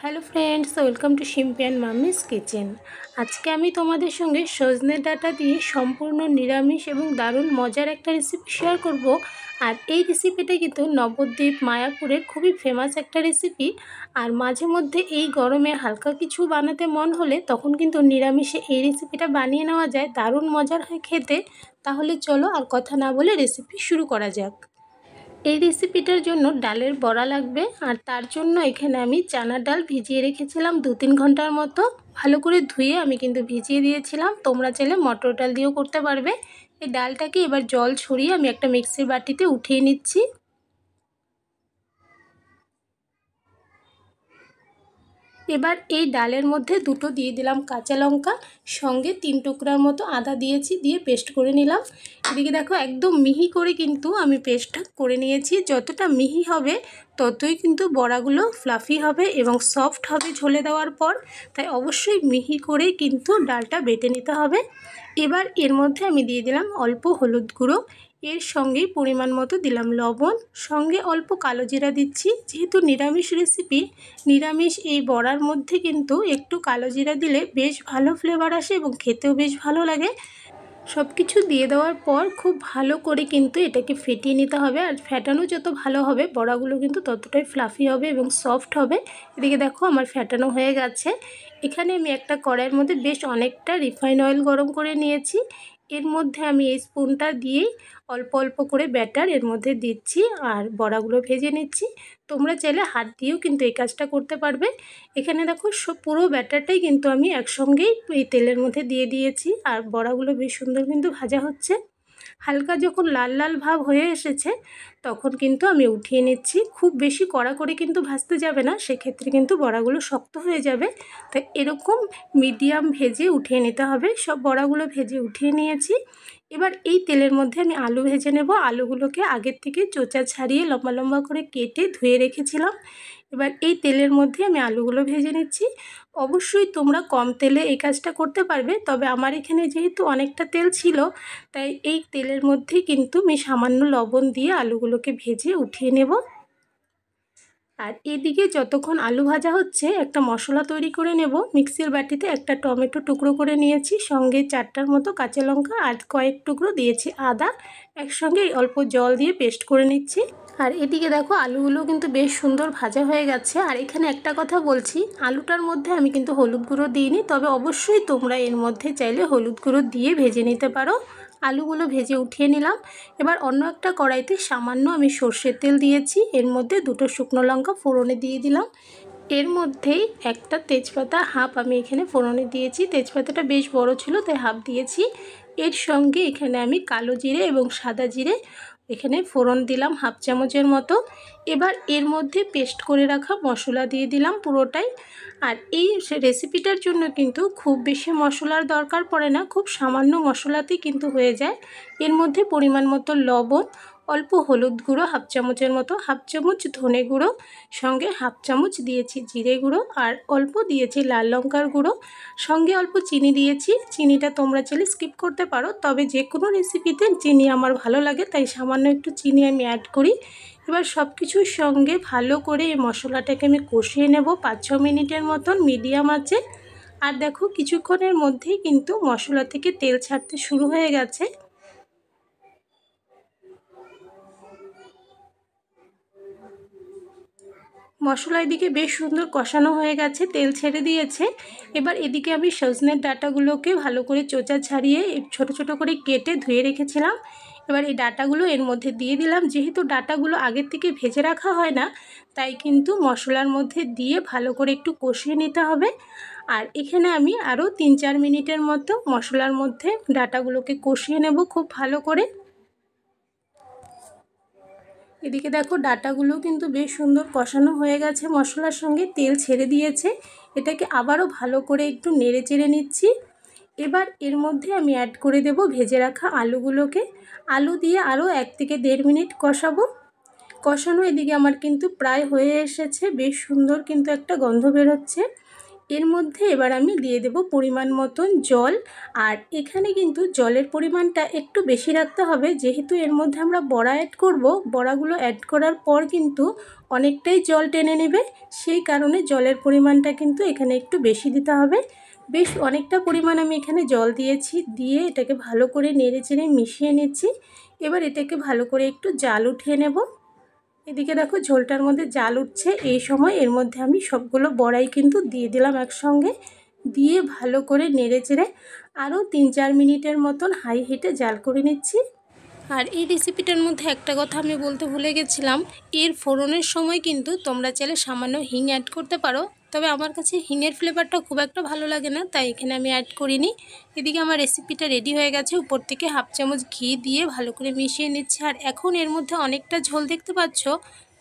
Hello friends, welcome to Shimpi and mummy's kitchen. আজকে আমি তোমাদের সঙ্গে সজনে ডাঁটা দিয়ে সম্পূর্ণ নিরামিষ এবং দারুণ মজার একটা রেসিপি শেয়ার করব। আর এই রেসিপিটা কিন্তু নবদ্বীপ মায়াপুরের খুবই ফেমাস একটা রেসিপি। আর মাঝে মধ্যে এই গরমে হালকা কিছু বানাতে মন হলে তখন কিন্তু নিরামিষে এই রেসিপিটা বানিয়ে নেওয়া যায়, দারুণ মজার হয় খেতে। তাহলে চলো আর কথা না বলে রেসিপি শুরু করা যাক। এই রেসিপিটার জন্য ডালের বড়া লাগবে, আর তার জন্য এখানে আমি চানা ডাল ভিজিয়ে রেখেছিলাম 2-3 ঘন্টার মতো। ভালো করে ধুয়ে আমি কিন্তু ভিজিয়ে দিয়েছিলাম, তোমরা চাইলে মটর ডাল দিয়েও করতে পারবে। এই ডালটাকে এবার জল ছড়িয়ে আমি একটা মিক্সির বাটিতে উঠিয়ে নিচ্ছি। এবার এই ডালের মধ্যে দুটো দিয়ে দিলাম কাঁচা লঙ্কা, সঙ্গে 3 টুকরার মতো আদা দিয়েছি, দিয়ে পেস্ট করে নিলাম। এদিকে দেখো একদম মিহি করে কিন্তু আমি পেস্টটা করে নিয়েছি। যতটা মিহি হবে ততই কিন্তু বড়াগুলো ফ্লাফি হবে এবং সফট হবে ঝোলে দেওয়ার পর। তাই অবশ্যই মিহি করে কিন্তু ডালটা বেটে নিতে হবে। এবার এর মধ্যে আমি দিয়ে দিলাম অল্প হলুদ গুঁড়ো, এর সঙ্গেই পরিমাণ মতো দিলাম লবণ, সঙ্গে অল্প কালো জিরা দিচ্ছি। যেহেতু নিরামিষ রেসিপি, নিরামিষ এই বড়ার মধ্যে কিন্তু একটু কালো জিরা দিলে বেশ ভালো ফ্লেভার আসে এবং খেতেও বেশ ভালো লাগে। সব কিছু দিয়ে দেওয়ার পর খুব ভালো করে কিন্তু এটাকে ফেটিয়ে নিতে হবে। আর ফেটানো যত ভালো হবে বড়াগুলো কিন্তু ততটাই ফ্লাফি হবে এবং সফট হবে। এদিকে দেখো আমার ফেটানো হয়ে গেছে। এখানে আমি একটা কড়াইয়ের মধ্যে বেশ অনেকটা রিফাইন অয়েল গরম করে নিয়েছি। এর মধ্যে আমি এই স্পুনটা দিয়েই অল্প অল্প করে ব্যাটার এর মধ্যে দিচ্ছি আর বড়াগুলো ভেজে নিচ্ছি। তোমরা চাইলে হাত দিয়েও কিন্তু এই কাজটা করতে পারবে। এখানে দেখো পুরো ব্যাটারটাই কিন্তু আমি একসঙ্গেই এই তেলের মধ্যে দিয়ে দিয়েছি, আর বড়াগুলো বেশ সুন্দর কিন্তু ভাজা হচ্ছে। হালকা যখন লাল লাল ভাব হয়ে এসেছে তখন কিন্তু আমি উঠিয়ে নিচ্ছি। খুব বেশি কড়া করে কিন্তু ভাজতে যাবে না, সেক্ষেত্রে কিন্তু বড়াগুলো শক্ত হয়ে যাবে। তাই এরকম মিডিয়াম ভেজে উঠিয়ে নিতে হবে। সব বড়াগুলো ভেজে উঠিয়ে নিয়েছি। এবার এই তেলের মধ্যে আমি আলু ভেজে নেব। আলুগুলোকে আগের থেকে চোচা ছাড়িয়ে লম্বা লম্বা করে কেটে ধুয়ে রেখেছিলাম। এবার এই তেলের মধ্যে আমি আলুগুলো ভেজে নিচ্ছি। অবশ্যই তোমরা কম তেলে এই কাজটা করতে পারবে, তবে আমার এখানে যেহেতু অনেকটা তেল ছিল তাই এই তেলের মধ্যেই কিন্তু আমি সামান্য লবণ দিয়ে আলুগুলোকে ভেজে উঠিয়ে নেব। আর এদিকে যতক্ষণ আলু ভাজা হচ্ছে একটা মশলা তৈরি করে নেব। মিক্সির বাটিতে একটা টমেটো টুকরো করে নিয়েছি, সঙ্গে 4টার মতো কাঁচা লঙ্কা আর কয়েক টুকরো দিয়েছি আদা, একসঙ্গে অল্প জল দিয়ে পেস্ট করে নিচ্ছি। আর এদিকে দেখো আলুগুলো কিন্তু বেশ সুন্দর ভাজা হয়ে গেছে। আর এখানে একটা কথা বলছি, আলুটার মধ্যে আমি কিন্তু হলুদ গুঁড়ো দিইনি, তবে অবশ্যই তোমরা এর মধ্যে চাইলে হলুদ গুঁড়ো দিয়ে ভেজে নিতে পারো। আলুগুলো ভেজে উঠিয়ে নিলাম। এবার অন্য একটা কড়াইতে সামান্য আমি সর্ষের তেল দিয়েছি, এর মধ্যে 2টো শুকনো লঙ্কা ফোড়নে দিয়ে দিলাম। এর মধ্যেই একটা তেজপাতা হাফ আমি এখানে ফোড়নে দিয়েছি। তেজপাতাটা বেশ বড় ছিল তাই হাফ দিয়েছি। এর সঙ্গে এখানে আমি কালো জিরে এবং সাদা জিরে এখানে ফোড়ন দিলাম হাফ চামচের মতো। এবার এর মধ্যে পেস্ট করে রাখা মশলা দিয়ে দিলাম পুরোটাই। আর এই রেসিপিটার জন্য কিন্তু খুব বেশি মশলার দরকার পড়ে না, খুব সামান্য মশলাতেই কিন্তু হয়ে যায়। এর মধ্যে পরিমাণ মতো লবণ, অল্প হলুদ গুঁড়ো হাফ চামচের মতো, হাফ চামচ ধনে গুঁড়ো, সঙ্গে হাফ চামচ দিয়েছি জিরে গুঁড়ো, আর অল্প দিয়েছি লাল লঙ্কার গুঁড়ো, সঙ্গে অল্প চিনি দিয়েছি। চিনিটা তোমরা চাইলে স্কিপ করতে পারো, তবে যে কোনো রেসিপিতে চিনি আমার ভালো লাগে তাই সামান্য একটু চিনি আমি অ্যাড করি। এবার সব কিছুর সঙ্গে ভালো করে এই মশলাটাকে আমি কষিয়ে নেব 5-6 মিনিটের মতন মিডিয়াম আঁচে। আর দেখো কিছুক্ষণের মধ্যেই কিন্তু মশলা থেকে তেল ছাড়তে শুরু হয়ে গেছে। মশলা এদিকে বেশ সুন্দর কষানো হয়ে গেছে, তেল ছেড়ে দিয়েছে। এবার এদিকে আমি সজনের ডাঁটাগুলোকে ভালো করে চোচা ছাড়িয়ে ছোট ছোট করে কেটে ধুয়ে রেখেছিলাম। এবার এই ডাঁটাগুলো এর মধ্যে দিয়ে দিলাম। যেহেতু ডাঁটাগুলো আগের থেকে ভেজে রাখা হয় না, তাই কিন্তু মশলার মধ্যে দিয়ে ভালো করে একটু কষিয়ে নিতে হবে। আর এখানে আমি আরও 3-4 মিনিটের মতো মশলার মধ্যে ডাঁটাগুলোকে কষিয়ে নেব খুব ভালো করে। এদিকে দেখো ডাঁটাগুলো কিন্তু বেশ সুন্দর কষানো হয়ে গেছে, মশলার সঙ্গে তেল ছেড়ে দিয়েছে। এটাকে আবারও ভালো করে একটু নেড়ে চেড়ে নিচ্ছি। এবার এর মধ্যে আমি অ্যাড করে দেব ভেজে রাখা আলুগুলোকে। আলু দিয়ে আরও 1 থেকে 1.5 মিনিট কষাবো। কষানো এদিকে আমার কিন্তু প্রায় হয়ে এসেছে, বেশ সুন্দর কিন্তু একটা গন্ধ বেরোচ্ছে। এর মধ্যে এবার আমি দিয়ে দেব পরিমাণ মতন জল। আর এখানে কিন্তু জলের পরিমাণটা একটু বেশি রাখতে হবে, যেহেতু এর মধ্যে আমরা বড়া অ্যাড করব। বড়াগুলো অ্যাড করার পর কিন্তু অনেকটাই জল টেনে নেবে, সেই কারণে জলের পরিমাণটা কিন্তু এখানে একটু বেশি দিতে হবে। বেশ অনেকটা পরিমাণ আমি এখানে জল দিয়েছি, দিয়ে এটাকে ভালো করে নেড়ে চেড়ে মিশিয়ে নিচ্ছি। এবার এটাকে ভালো করে একটু জাল উঠিয়ে নেব। এদিকে দেখো ঝোলটার মধ্যে জাল উঠছে, এই সময় এর মধ্যে আমি সবগুলো বড়াই কিন্তু দিয়ে দিলাম একসঙ্গে, দিয়ে ভালো করে নেড়ে চেড়ে আরও 3-4 মিনিটের মতন হাই হিটে জাল করে নিচ্ছি। আর এই রেসিপিটার মধ্যে একটা কথা আমি বলতে ভুলে গেছিলাম, এর ফোড়নের সময় কিন্তু তোমরা চাইলে সামান্য হিং অ্যাড করতে পারো, তবে আমার কাছে হিঙের ফ্লেভারটা খুব একটা ভালো লাগে না, তাই এখানে আমি অ্যাড করিনি। এদিকে আমার রেসিপিটা রেডি হয়ে গেছে, উপর থেকে 1/2 চামচ ঘি দিয়ে ভালো করে মিশিয়ে নিচ্ছি। আর এখন এর মধ্যে অনেকটা ঝোল দেখতে পাচ্ছ,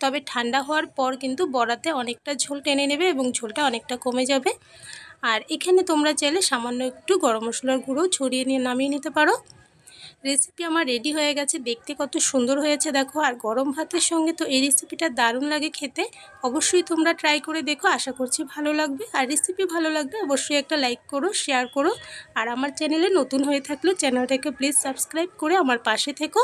তবে ঠান্ডা হওয়ার পর কিন্তু বড়াতে অনেকটা ঝোল টেনে নেবে এবং ঝোলটা অনেকটা কমে যাবে। আর এখানে তোমরা চাইলে সামান্য একটু গরম মশলার গুঁড়ো ছড়িয়ে নিয়ে নামিয়ে নিতে পারো। রেসিপি আমার রেডি হয়ে গেছে, দেখতে কত সুন্দর হয়েছে দেখো। আর গরম ভাতের সঙ্গে তো এই রেসিপিটা দারুণ লাগে খেতে। অবশ্যই তোমরা ট্রাই করে দেখো, আশা করছি ভালো লাগবে। আর রেসিপি ভালো লাগলে অবশ্যই একটা লাইক করো, শেয়ার করো। আর আমার চ্যানেলে নতুন হয়ে থাকলে চ্যানেলটাকে প্লিজ সাবস্ক্রাইব করে আমার পাশে থেকো।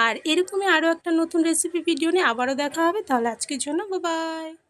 আর এরকমই আরও একটা নতুন রেসিপি ভিডিও নিয়ে আবারও দেখা হবে। তাহলে আজকের জন্য বাই বাই।